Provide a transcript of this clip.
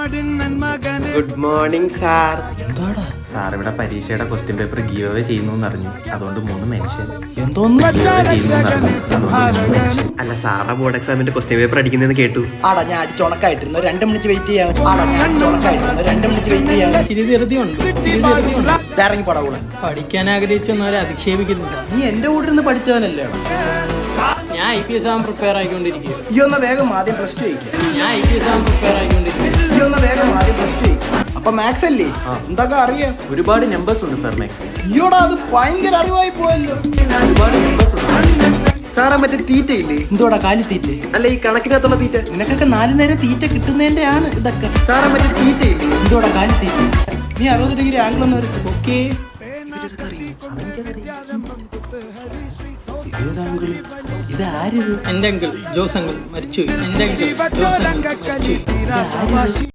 Good morning sir. Sir ഇവിടെ പരീക്ഷയുടെ question paper give away ചെയ്യുന്നു അറിഞ്ഞു, അതുകൊണ്ട് 3 മെൻഷൻ. അല്ല, സാറാ ബോർഡ് എക്സാമിന്റെ ക്വസ്റ്റ്യൻ പേപ്പർ അടിക്കുന്നതെന്ന് കേട്ടു. ആടാ, ഞാൻ അടിച്ചുണക്കായിട്ടിരുന്നു. 2 മിനിറ്റ് വെയിറ്റ് ചെയ്യാം. ഇറങ്ങി പടവുള്ള പഠിക്കാൻ ആഗ്രഹിച്ചൊന്നും അധിക്ഷേപിക്കുന്നു സാർ. നീ എന്റെ കൂടെ ഇരുന്ന് പഠിച്ചവനല്ലേ? ഞാൻ IPS ആവാൻ പ്രിപ്പയർ ആയിക്കൊണ്ടിരിക്കുക. ഈ ഒന്ന് വേഗം ആദ്യം പ്ലസ് ടു കഴിക്കുക. ഞാൻ IPS ആവാൻ പ്രിപ്പയർ ആയിക്കൊണ്ടിരിക്കുക. ഈ ഒന്ന് വേഗം ആദ്യം പ്ലസ് ടു കഴിക്കുക. അപ്പൊ മാത്സ് അല്ലേ? എന്തൊക്കെ അറിയാം? ഒരുപാട് നമ്പേഴ്സ് ഉണ്ട് സാർ മാത്സിൽ. അയ്യോടാ, അത് ഭയങ്കര അറിവായി പോയല്ലോ. ഒരുപാട് നമ്പേഴ്സ് ഉണ്ട് സാറാ. മറ്റേ തീറ്റ ഇല്ലേ? എന്തോടാ കാലി തീറ്റ? അല്ല, ഈ കണക്കിനകത്തുള്ള തീറ്റ. നിനക്കൊക്കെ 4 നേരം തീറ്റ കിട്ടുന്നതിന്റെ ആണ് ഇതൊക്കെ. സാറാ മറ്റേ തീറ്റ ഇല്ലേ? എന്തോടാ കാലി തീറ്റ? നീ 60 ഡിഗ്രി ആംഗിൾ ഒന്ന് വരച്ചു. ഓക്കെ, ഇത് ആരിത്? എന്റെ അങ്കിൾ ജോസ് അങ്കിൾ മരിച്ചുപോയി. എന്റെ അങ്കിൾ ജോസ് അങ്കിൾ മരിച്ചുപോയി.